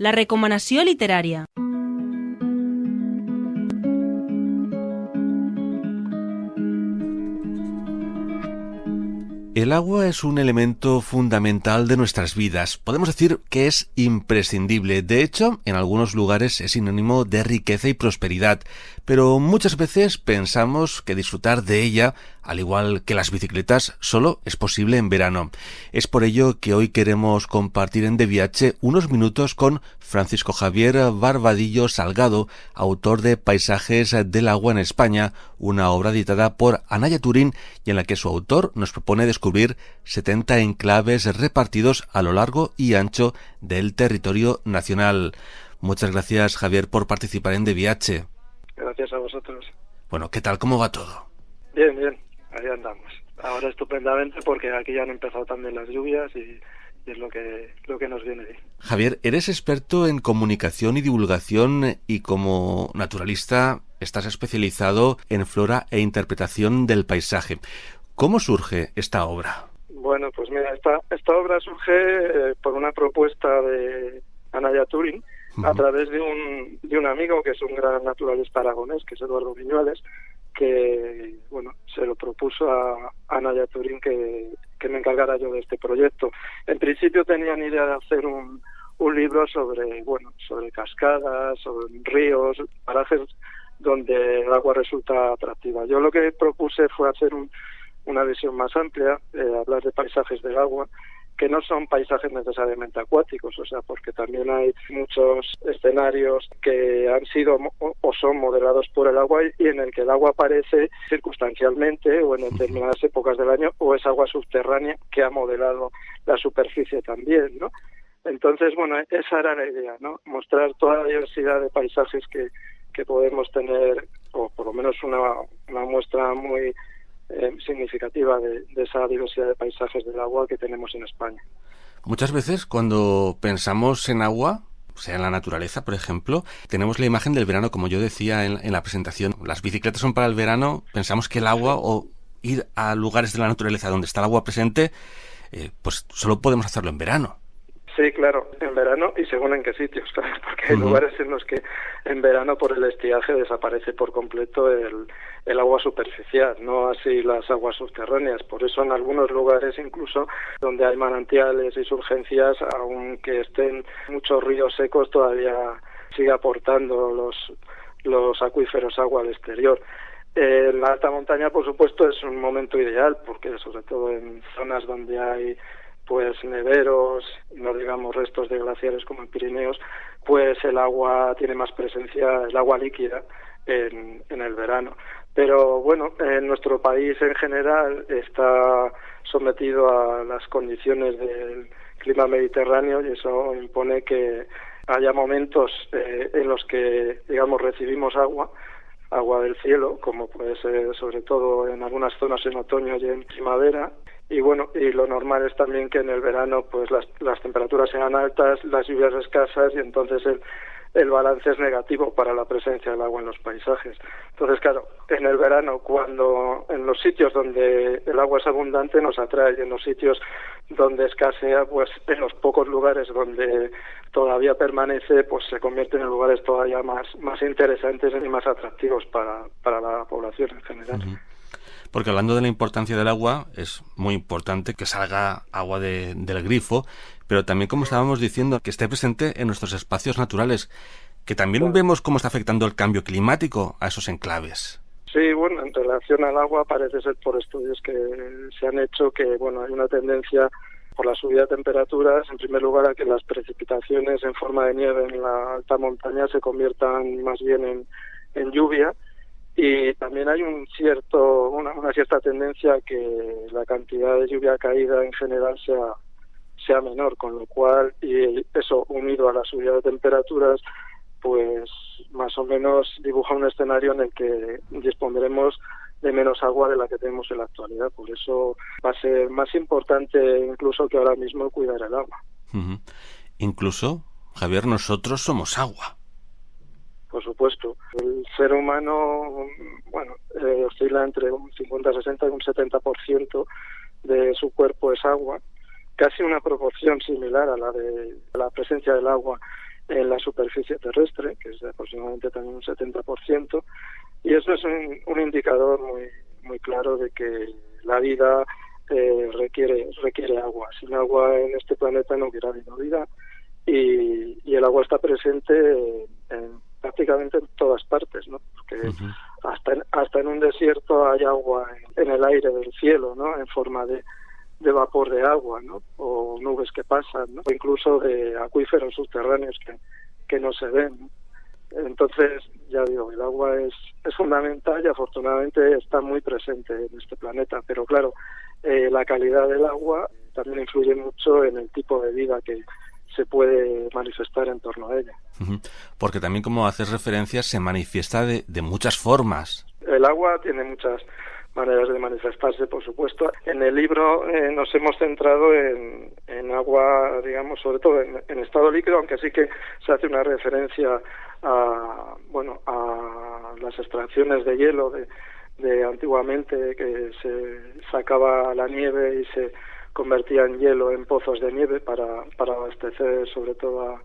La recomanació literària. El agua es un elemento fundamental de nuestras vidas. Podemos decir que es imprescindible. De hecho, en algunos lugares es sinónimo de riqueza y prosperidad. Pero muchas veces pensamos que disfrutar de ella, al igual que las bicicletas, solo es posible en verano. Es por ello que hoy queremos compartir en De Viaje unos minutos con Francisco Javier Barbadillo Salgado, autor de Paisajes del agua en España, una obra editada por Anaya Turín y en la que su autor nos propone descubrir 70 enclaves repartidos a lo largo y ancho del territorio nacional. Muchas gracias, Javier, por participar en De Viaje. Gracias a vosotros. Bueno, ¿qué tal? ¿Cómo va todo? Bien, ahí andamos. Ahora estupendamente porque aquí ya han empezado también las lluvias y es lo que nos viene bien. Javier, eres experto en comunicación y divulgación y como naturalista estás especializado en flora e interpretación del paisaje. ¿Cómo surge esta obra? Bueno, pues mira, esta obra surge por una propuesta de Anaya Turín, a través de un amigo que es un gran naturalista aragonés, que es Eduardo Viñuales, que bueno, se lo propuso a Anaya Turín que me encargara yo de este proyecto. En principio tenían idea de hacer un libro sobre cascadas, sobre ríos, parajes donde el agua resulta atractiva. Yo lo que propuse fue hacer una visión más amplia, hablar de paisajes del agua, que no son paisajes necesariamente acuáticos, o sea, porque también hay muchos escenarios que han sido o son modelados por el agua y en el que el agua aparece circunstancialmente o en determinadas épocas del año, o es agua subterránea que ha modelado la superficie también, ¿no? Entonces, bueno, esa era la idea, ¿no? Mostrar toda la diversidad de paisajes que podemos tener, o por lo menos una muestra muy significativa de esa diversidad de paisajes del agua que tenemos en España. Muchas veces cuando pensamos en agua, o sea, en la naturaleza, por ejemplo, tenemos la imagen del verano, como yo decía en la presentación. Las bicicletas son para el verano, pensamos que el agua o ir a lugares de la naturaleza donde está el agua presente, pues solo podemos hacerlo en verano. Sí, claro, en verano y según en qué sitios, claro, porque hay lugares en los que en verano por el estiaje desaparece por completo el agua superficial, no así las aguas subterráneas. Por eso en algunos lugares incluso donde hay manantiales y surgencias, aunque estén muchos ríos secos, todavía sigue aportando los acuíferos agua al exterior. La alta montaña, por supuesto, es un momento ideal, porque sobre todo en zonas donde hay pues neveros, no digamos restos de glaciares como en Pirineos, pues el agua tiene más presencia, el agua líquida en el verano. Pero bueno, en nuestro país en general está sometido a las condiciones del clima mediterráneo y eso impone que haya momentos en los que, digamos, recibimos agua del cielo, como puede ser sobre todo en algunas zonas en otoño y en primavera. Y bueno, y lo normal es también que en el verano pues las temperaturas sean altas, las lluvias escasas y entonces el balance es negativo para la presencia del agua en los paisajes. Entonces, claro, en el verano, cuando en los sitios donde el agua es abundante nos atrae, y en los sitios donde escasea, pues en los pocos lugares donde todavía permanece, pues se convierten en lugares todavía más interesantes y más atractivos para la población en general. Uh-huh. Porque hablando de la importancia del agua, es muy importante que salga agua del grifo, pero también, como estábamos diciendo, que esté presente en nuestros espacios naturales, que también vemos cómo está afectando el cambio climático a esos enclaves. Sí, bueno, en relación al agua parece ser por estudios que se han hecho que, bueno, hay una tendencia por la subida de temperaturas, en primer lugar, a que las precipitaciones en forma de nieve en la alta montaña se conviertan más bien en lluvia. Y también hay una cierta tendencia a que la cantidad de lluvia caída en general sea menor, con lo cual, y eso unido a la subida de temperaturas, pues más o menos dibuja un escenario en el que dispondremos de menos agua de la que tenemos en la actualidad. Por eso va a ser más importante incluso que ahora mismo cuidar el agua. Uh-huh. Incluso, Javier, nosotros somos agua. Por supuesto. El ser humano, oscila entre un 50-60 y un 70% de su cuerpo es agua, casi una proporción similar a la de la presencia del agua en la superficie terrestre, que es de aproximadamente también un 70%, y eso es un indicador muy claro de que la vida requiere agua. Sin agua en este planeta no hubiera habido vida, y el agua está presente prácticamente en todas partes, ¿no? Porque hasta en un desierto hay agua en el aire del cielo, ¿no? En forma de vapor de agua, ¿no? O nubes que pasan, ¿no? O incluso de acuíferos subterráneos que no se ven, ¿no? Entonces, ya digo, el agua es fundamental y afortunadamente está muy presente en este planeta, pero claro, la calidad del agua también influye mucho en el tipo de vida que se puede manifestar en torno a ella. Porque también, como haces referencia, se manifiesta de muchas formas. El agua tiene muchas maneras de manifestarse, por supuesto. En el libro nos hemos centrado en agua, digamos, sobre todo en estado líquido, aunque sí que se hace una referencia a las extracciones de hielo de antiguamente, que se sacaba la nieve y se convertía en hielo en pozos de nieve para abastecer sobre todo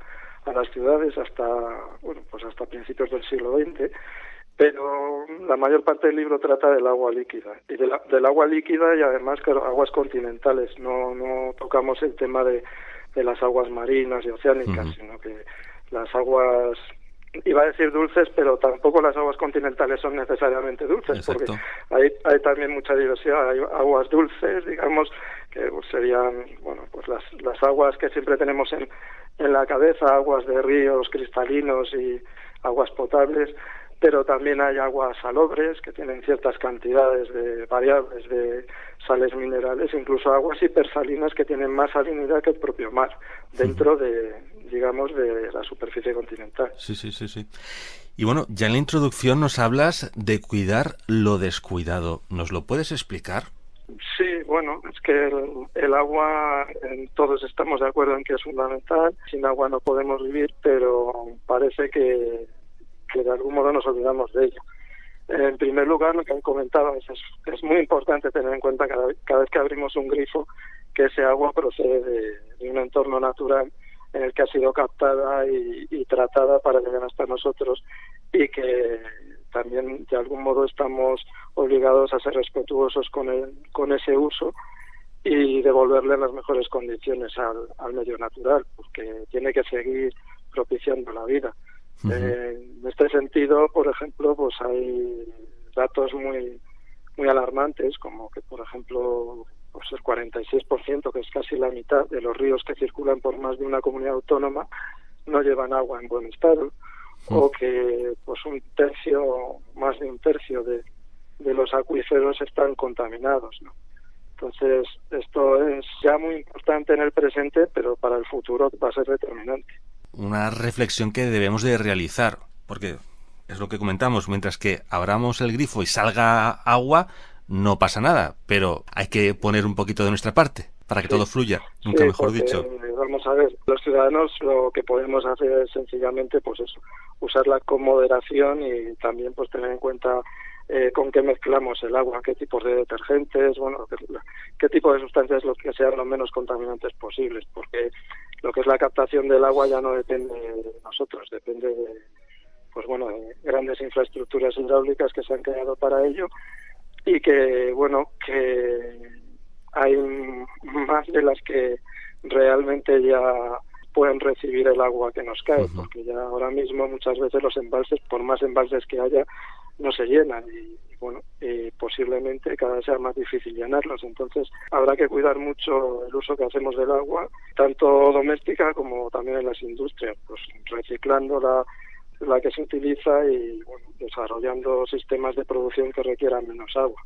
a las ciudades hasta principios del siglo XX. Pero la mayor parte del libro trata del agua líquida y del agua líquida, y además, claro, aguas continentales. No tocamos el tema de las aguas marinas y oceánicas, sino que las aguas, iba a decir dulces, pero tampoco las aguas continentales son necesariamente dulces. Exacto. Porque hay también mucha diversidad. Hay aguas dulces, digamos, que serían las aguas que siempre tenemos en la cabeza, aguas de ríos cristalinos y aguas potables. Pero también hay aguas salobres que tienen ciertas cantidades variables de sales minerales, incluso aguas hipersalinas que tienen más salinidad que el propio mar, dentro de la superficie continental. Sí. Y bueno, ya en la introducción nos hablas de cuidar lo descuidado. ¿Nos lo puedes explicar? Sí, bueno, es que el agua, todos estamos de acuerdo en que es fundamental. Sin agua no podemos vivir, pero parece que de algún modo nos olvidamos de ello. En primer lugar, lo que comentabas, es muy importante tener en cuenta cada vez que abrimos un grifo que ese agua procede de un entorno natural en el que ha sido captada y tratada para llegar hasta nosotros, y que también de algún modo estamos obligados a ser respetuosos con ese uso y devolverle las mejores condiciones al medio natural, porque tiene que seguir propiciando la vida. En este sentido, por ejemplo, pues hay datos muy alarmantes, como que, por ejemplo, pues el 46%, que es casi la mitad de los ríos que circulan por más de una comunidad autónoma, no llevan agua en buen estado, o que pues más de un tercio de los acuíferos están contaminados, ¿no? Entonces, esto es ya muy importante en el presente, pero para el futuro va a ser determinante. Una reflexión que debemos de realizar, porque es lo que comentamos, mientras que abramos el grifo y salga agua, no pasa nada, pero hay que poner un poquito de nuestra parte para que todo fluya, nunca mejor dicho. Vamos a ver, los ciudadanos lo que podemos hacer es sencillamente pues eso, usarla con moderación y también pues tener en cuenta con qué mezclamos el agua, qué tipos de detergentes, qué tipo de sustancias los que sean lo menos contaminantes posibles, porque lo que es la captación del agua ya no depende de nosotros, depende de grandes infraestructuras hidráulicas que se han creado para ello, y que hay más de las que realmente ya pueden recibir el agua que nos cae, porque ya ahora mismo muchas veces los embalses, por más embalses que haya, no se llenan y posiblemente cada vez sea más difícil llenarlos. Entonces habrá que cuidar mucho el uso que hacemos del agua, tanto doméstica como también en las industrias, pues reciclando la que se utiliza y desarrollando sistemas de producción que requieran menos agua.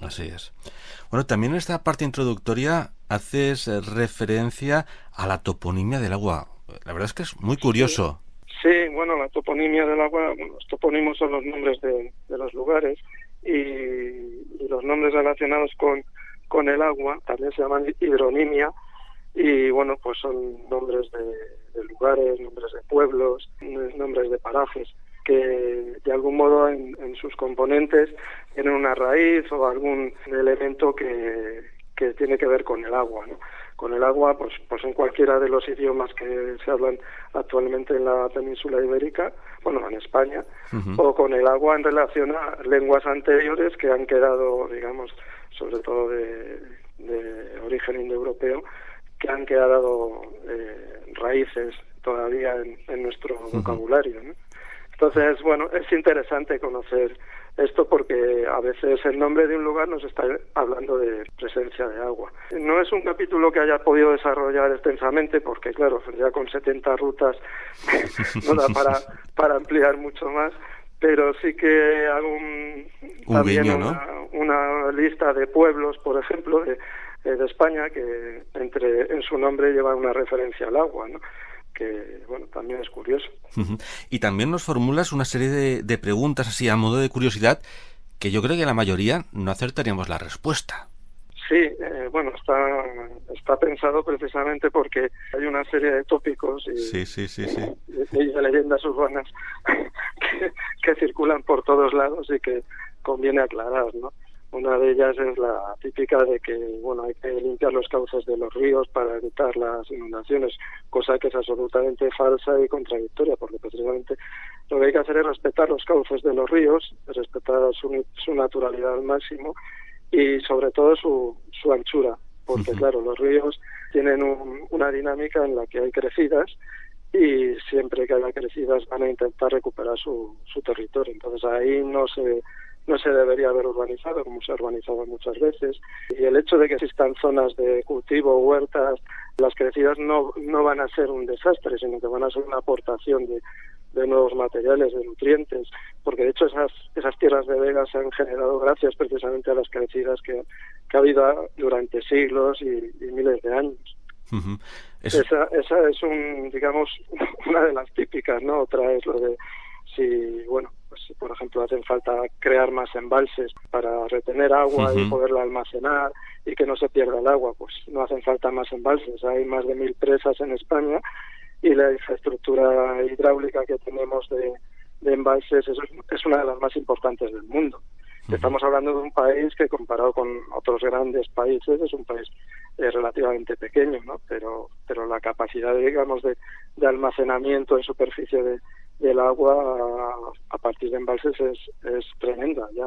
Así es. Bueno, también en esta parte introductoria haces referencia a la toponimia del agua. La verdad es que es muy curioso. Sí, la toponimia del agua, los topónimos son los nombres de los lugares, y los nombres relacionados con el agua también se llaman hidronimia, y pues son nombres de lugares, nombres de pueblos, nombres de parajes, que de algún modo en sus componentes tienen una raíz o algún elemento que tiene que ver con el agua, ¿no? con el agua, pues en cualquiera de los idiomas que se hablan actualmente en la península ibérica, bueno, en España, o con el agua en relación a lenguas anteriores que han quedado, digamos, sobre todo de origen indoeuropeo, que han quedado raíces todavía en nuestro vocabulario, ¿no? Entonces, bueno, es interesante conocer esto porque a veces el nombre de un lugar nos está hablando de presencia de agua. No es un capítulo que haya podido desarrollar extensamente porque, claro, ya con 70 rutas no da para ampliar mucho más, pero sí que hago también guiño, ¿no? una lista de pueblos, por ejemplo, de España que en su nombre lleva una referencia al agua, ¿no? Que, bueno, también es curioso. Y también nos formulas una serie de preguntas así a modo de curiosidad que yo creo que la mayoría no acertaríamos la respuesta. Sí, bueno, está pensado precisamente porque hay una serie de tópicos y de leyendas urbanas que circulan por todos lados y que conviene aclarar, ¿no? Una de ellas es la típica de que, bueno, hay que limpiar los cauces de los ríos para evitar las inundaciones, cosa que es absolutamente falsa y contradictoria, porque precisamente lo que hay que hacer es respetar los cauces de los ríos, respetar su naturalidad al máximo y sobre todo su anchura, porque claro, los ríos tienen una dinámica en la que hay crecidas y siempre que haya crecidas van a intentar recuperar su territorio. Entonces ahí no se debería haber urbanizado como se ha urbanizado muchas veces, y el hecho de que existan zonas de cultivo, huertas, las crecidas no van a ser un desastre, sino que van a ser una aportación de nuevos materiales, de nutrientes, porque de hecho esas tierras de vega se han generado gracias precisamente a las crecidas que ha habido durante siglos y miles de años. Esa es digamos, una de las típicas, ¿no? Otra es lo de si, bueno, pues si por ejemplo hacen falta crear más embalses para retener agua y poderla almacenar y que no se pierda el agua, pues no hacen falta más embalses. Hay más de 1000 presas en España y la infraestructura hidráulica que tenemos de embalses es una de las más importantes del mundo. Estamos hablando de un país que, comparado con otros grandes países, es un país relativamente pequeño, ¿no? Pero la capacidad, digamos, de almacenamiento en superficie del agua a partir de embalses es tremenda. Ya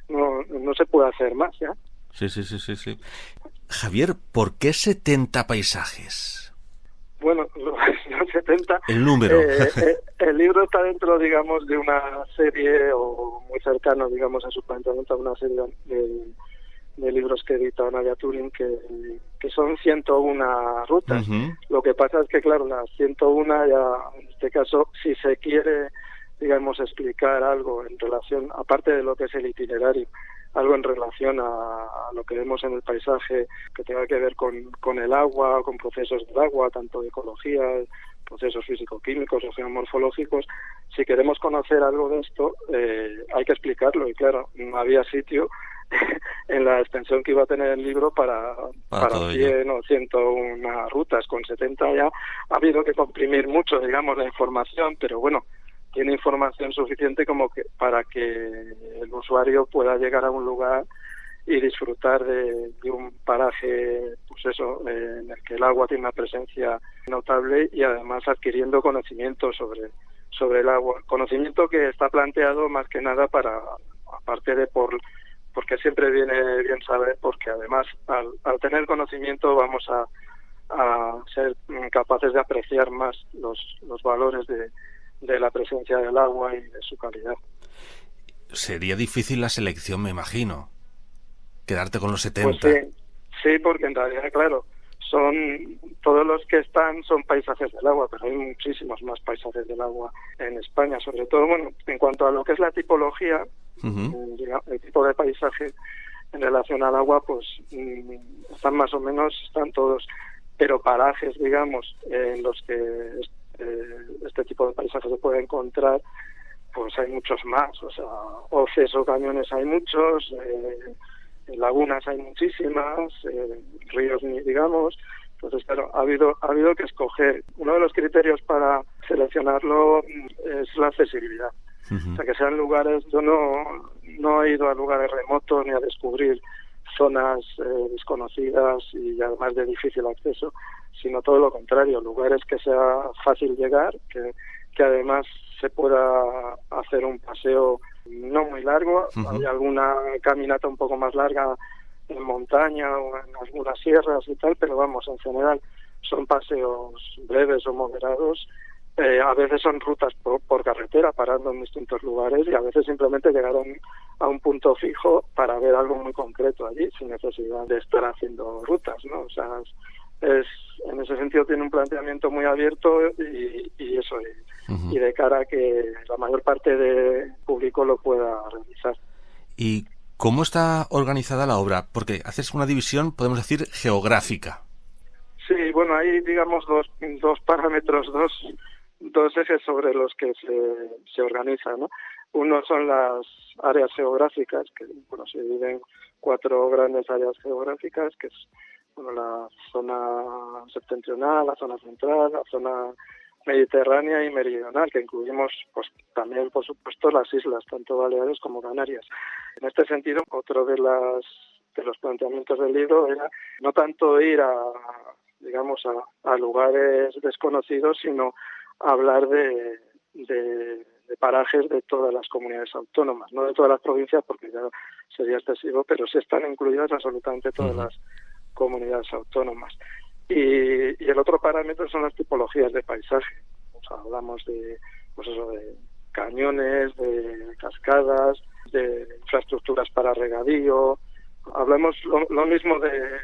no se puede hacer más, ¿ya? Sí. Javier, ¿por qué 70 paisajes? Bueno, los 70... El número. El libro está dentro, digamos, de una serie, o muy cercano, digamos, a su planteamiento, a una serie de libros que edita Nadia Turing, que son 101 rutas. Lo que pasa es que, claro, las 101 ya, en este caso, si se quiere, digamos, explicar algo en relación, aparte de lo que es el itinerario, algo en relación a lo que vemos en el paisaje que tenga que ver con el agua, con procesos del agua, tanto de ecología, procesos físico-químicos o geomorfológicos. Si queremos conocer algo de esto, hay que explicarlo, y claro, no había sitio en la extensión que iba a tener el libro para 100 o 101 rutas. Con 70 ya ha habido que comprimir mucho, digamos, la información, pero bueno, tiene información suficiente como que para que el usuario pueda llegar a un lugar y disfrutar de un paraje, pues eso, en el que el agua tiene una presencia notable, y además adquiriendo conocimiento sobre el agua, conocimiento que está planteado más que nada aparte de porque siempre viene bien saber, porque además al tener conocimiento vamos a ser capaces de apreciar más los valores de la presencia del agua y de su calidad. Sería difícil la selección, me imagino, quedarte con los 70. Pues sí, porque en realidad, claro, todos los que son paisajes del agua, pero hay muchísimos más paisajes del agua en España, sobre todo, bueno, en cuanto a lo que es la tipología, el tipo de paisaje en relación al agua, pues están todos, pero parajes, digamos, en los que este tipo de paisajes se puede encontrar, pues hay muchos más, o sea, hoces o cañones hay muchos, lagunas hay muchísimas, ríos, digamos. Entonces, claro, ha habido que escoger. Uno de los criterios para seleccionarlo es la accesibilidad. O sea, que sean lugares, yo no he ido a lugares remotos ni a descubrir zonas desconocidas y además de difícil acceso, sino todo lo contrario, lugares que sea fácil llegar, que además se pueda hacer un paseo no muy largo. Hay alguna caminata un poco más larga en montaña o en algunas sierras y tal, pero vamos, en general son paseos breves o moderados. A veces son rutas por carretera, parando en distintos lugares, y a veces simplemente llegar a un punto fijo para ver algo muy concreto allí, sin necesidad de estar haciendo rutas, ¿no? O sea, en ese sentido tiene un planteamiento muy abierto y eso, y de cara a que la mayor parte del público lo pueda realizar. ¿Y cómo está organizada la obra? Porque haces una división, podemos decir, geográfica. Sí, bueno, hay, digamos, dos parámetros, dos ejes sobre los que se organiza, ¿no? Uno son las áreas geográficas, que bueno, se dividen en 4 grandes áreas geográficas, que es bueno, la zona septentrional, la zona central, la zona mediterránea y meridional, que incluimos pues también, por supuesto, las islas, tanto Baleares como Canarias. En este sentido, otro de los planteamientos del libro era no tanto ir a lugares desconocidos, sino hablar de parajes de todas las comunidades autónomas, no de todas las provincias porque ya sería excesivo, pero sí están incluidas absolutamente todas las comunidades autónomas. Y el otro parámetro son las tipologías de paisaje. O sea, hablamos de cañones, de cascadas, de infraestructuras para regadío. Hablamos lo mismo de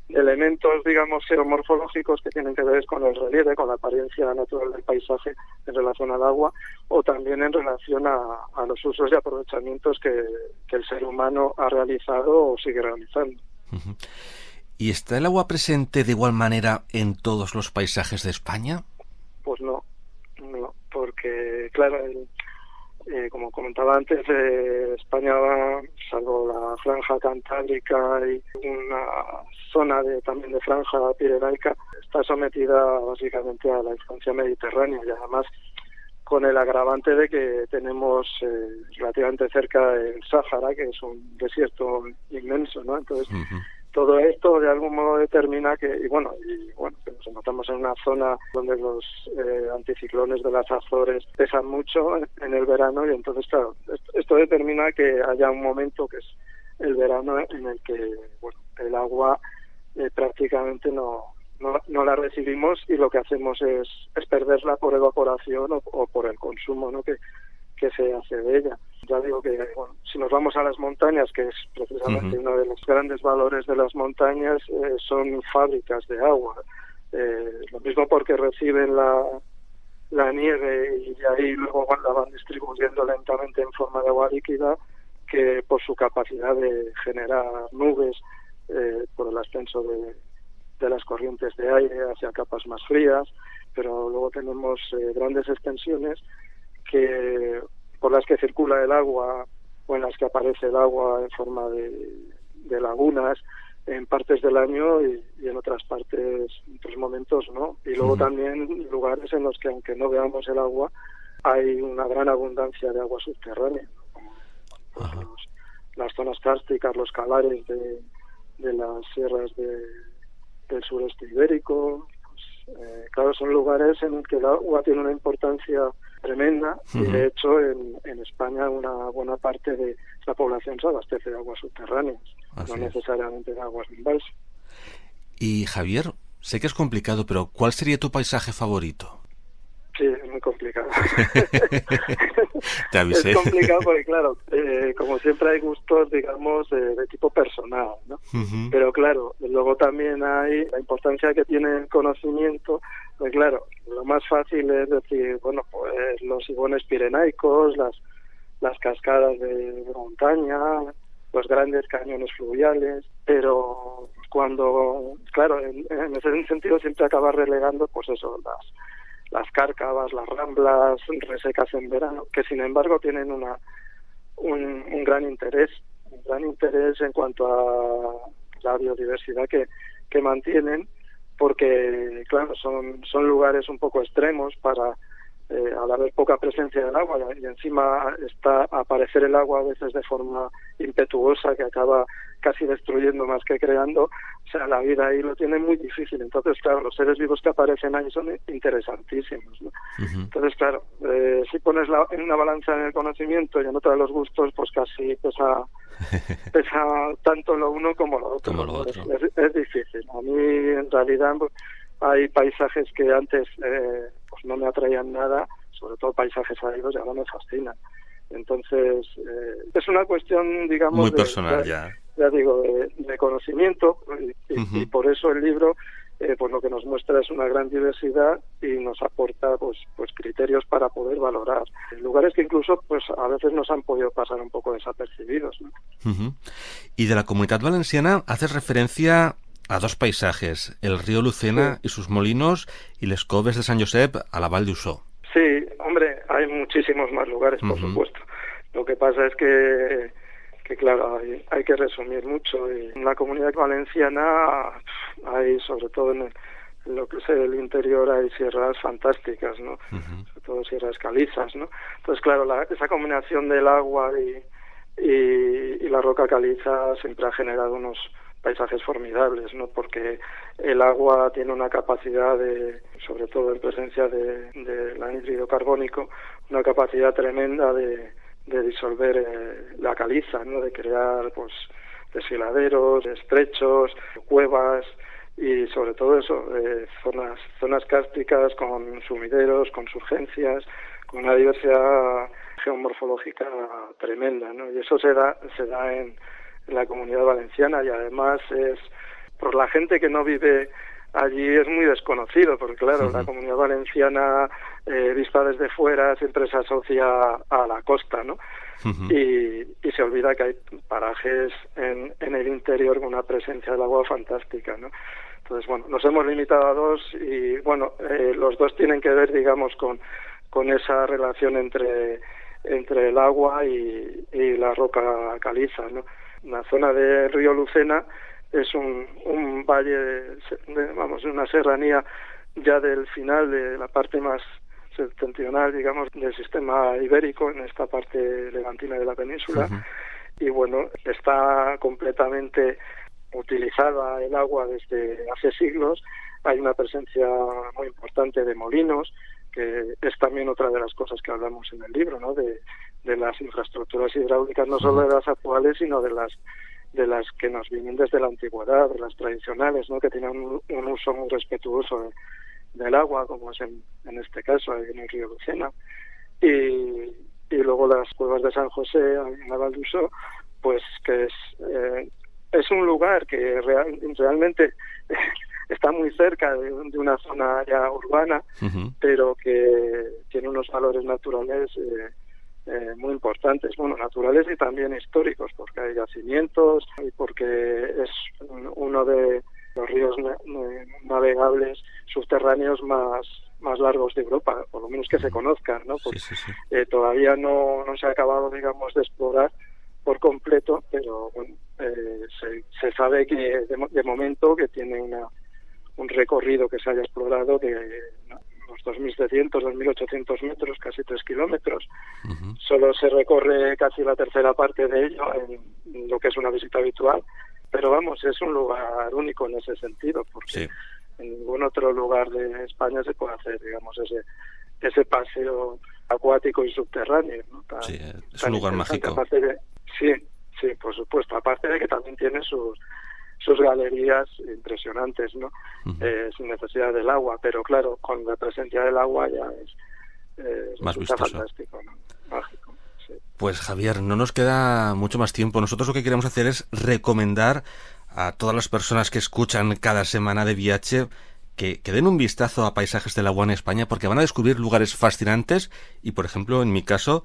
elementos, digamos, geomorfológicos que tienen que ver con el relieve, con la apariencia natural del paisaje en relación al agua, o también en relación a los usos y aprovechamientos que el ser humano ha realizado o sigue realizando. ¿Y está el agua presente de igual manera en todos los paisajes de España? Pues no, porque claro, como comentaba antes, España, salvo la franja cantábrica y una zona también de franja pirenaica, está sometida básicamente a la influencia mediterránea, y además con el agravante de que tenemos relativamente cerca el Sáhara, que es un desierto inmenso, ¿no? Entonces, todo esto de algún modo determina que nos encontramos en una zona donde los anticiclones de las Azores pesan mucho en el verano, y entonces, claro, esto determina que haya un momento, que es el verano, en el que el agua prácticamente no la recibimos, y lo que hacemos es perderla por evaporación o por el consumo, ¿no?, que se hace de ella. Ya digo que si nos vamos a las montañas, que es precisamente uno de los grandes valores de las montañas, son fábricas de agua. Lo mismo porque reciben la nieve y de ahí luego la van distribuyendo lentamente en forma de agua líquida, que por su capacidad de generar nubes por el ascenso de las corrientes de aire hacia capas más frías. Pero luego tenemos grandes extensiones por las que circula el agua, o en las que aparece el agua en forma de lagunas en partes del año, y en otras partes, en otros momentos no. Y luego también lugares en los que, aunque no veamos el agua, hay una gran abundancia de agua subterránea, como las zonas kársticas, los calares de las sierras del sureste ibérico. Claro, son lugares en los que el agua tiene una importancia tremenda, y de hecho en España una buena parte de la población se abastece de aguas subterráneas, no necesariamente de aguas de embalse. Y Javier, sé que es complicado, pero ¿cuál sería tu paisaje favorito? Sí, es muy complicado. Te avisé. Es complicado porque, claro, como siempre hay gustos, digamos, de tipo personal, ¿no? Pero claro, luego también hay la importancia que tiene el conocimiento. Pues claro, lo más fácil es decir, pues los ibones pirenaicos, las cascadas de montaña, los grandes cañones fluviales, pero cuando, claro, en ese sentido siempre acabas relegando, pues eso, las cárcavas, las ramblas resecas en verano, que sin embargo tienen un gran interés en cuanto a la biodiversidad que mantienen, porque claro, son lugares un poco extremos para al haber poca presencia del agua y encima está a aparecer el agua a veces de forma impetuosa que acaba casi destruyendo más que creando, o sea, la vida ahí lo tiene muy difícil. Entonces, claro, los seres vivos que aparecen ahí son interesantísimos, ¿no? Entonces, claro, si pones en una balanza en el conocimiento y en otra los gustos, pues casi pesa tanto lo uno como lo otro. Es difícil. A mí, en realidad, pues, hay paisajes que antes pues no me atraían nada, sobre todo paisajes áridos, y ahora me fascinan. Entonces, es una cuestión, digamos, muy personal, ya digo, de conocimiento, y por eso el libro pues lo que nos muestra es una gran diversidad y nos aporta pues criterios para poder valorar lugares que incluso pues a veces nos han podido pasar un poco desapercibidos, ¿no? Y de la Comunitat Valenciana haces referencia a dos paisajes, el río Lucena y sus molinos, y les Coves de Sant Josep a la Vall d'Uixó. Sí, hombre, hay muchísimos más lugares, por supuesto. Lo que pasa es que claro, hay que resumir mucho. Y en la Comunidad Valenciana hay, sobre todo en lo que es el interior, hay sierras fantásticas, ¿no? Sobre todo sierras calizas, ¿no? Entonces, claro, esa combinación del agua y la roca caliza siempre ha generado unos paisajes formidables, ¿no? Porque el agua tiene una capacidad sobre todo en presencia del anhídrido carbónico, una capacidad tremenda de disolver la caliza, ¿no? De crear pues desfiladeros, estrechos, cuevas y sobre todo eso, zonas cársticas con sumideros, con surgencias, con una diversidad geomorfológica tremenda, ¿no? Y eso se da en la Comunidad Valenciana, y además es por la gente que no vive allí es muy desconocido, porque claro, la Comunidad Valenciana vista desde fuera siempre se asocia a la costa, ¿no? Y se olvida que hay parajes en el interior con una presencia del agua fantástica, ¿no? Entonces, bueno, nos hemos limitado a dos y, bueno, los dos tienen que ver, digamos, con esa relación entre el agua y la roca caliza, ¿no? La zona del río Lucena es un valle, vamos, una serranía ya del final de la parte más septentrional, digamos, del sistema ibérico, en esta parte levantina de la península, y bueno, está completamente utilizada el agua desde hace siglos. Hay una presencia muy importante de molinos, que es también otra de las cosas que hablamos en el libro, ¿no? De las infraestructuras hidráulicas, no solo de las actuales, sino de las que nos vienen desde la antigüedad, de las tradicionales, ¿no? Que tienen un uso muy respetuoso del agua, como es en este caso en el río Lucena. Y luego las cuevas de San José en la Vall d'Uixó, pues que es un lugar que realmente está muy cerca de una zona ya urbana, pero que tiene unos valores naturales muy importantes, bueno, naturales y también históricos, porque hay yacimientos y porque es uno de los ríos navegables subterráneos más largos de Europa, por lo menos que se conozcan, ¿no? Porque todavía no se ha acabado, digamos, de explorar por completo, pero bueno, se sabe que de momento que tiene un recorrido que se haya explorado de unos 2.700, 2.800 metros, casi 3 kilómetros. Solo se recorre casi la tercera parte de ello en lo que es una visita habitual, pero vamos, es un lugar único en ese sentido, porque en ningún otro lugar de España se puede hacer, digamos, ese paseo acuático y subterráneo, ¿no? Es un lugar mágico. Sí, por supuesto, aparte de que también tiene sus galerías impresionantes, ¿no? Sin necesidad del agua, pero claro, con la presencia del agua ya es más vistoso, fantástico, ¿no? Mágico. Sí. Pues Javier, no nos queda mucho más tiempo. Nosotros lo que queremos hacer es recomendar a todas las personas que escuchan cada semana de Viaje que den un vistazo a paisajes del agua en España, porque van a descubrir lugares fascinantes y, por ejemplo, en mi caso,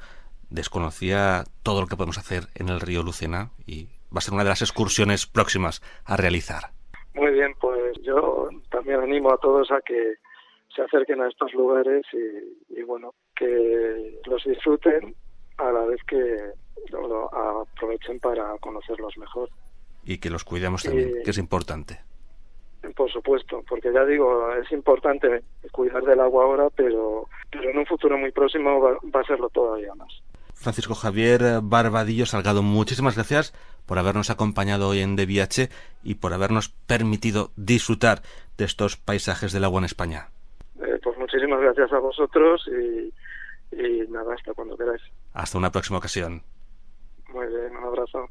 desconocía todo lo que podemos hacer en el río Lucena y va a ser una de las excursiones próximas a realizar. Muy bien, pues yo también animo a todos a que se acerquen a estos lugares y bueno, que los disfruten a la vez que lo aprovechen para conocerlos mejor. Y que los cuidemos también, que es importante. Por supuesto, porque ya digo, es importante cuidar del agua ahora, pero en un futuro muy próximo va a serlo todavía más. Francisco Javier Barbadillo Salgado, muchísimas gracias por habernos acompañado hoy en DVH y por habernos permitido disfrutar de estos paisajes del agua en España. Pues muchísimas gracias a vosotros y nada, hasta cuando queráis. Hasta una próxima ocasión. Muy bien, un abrazo.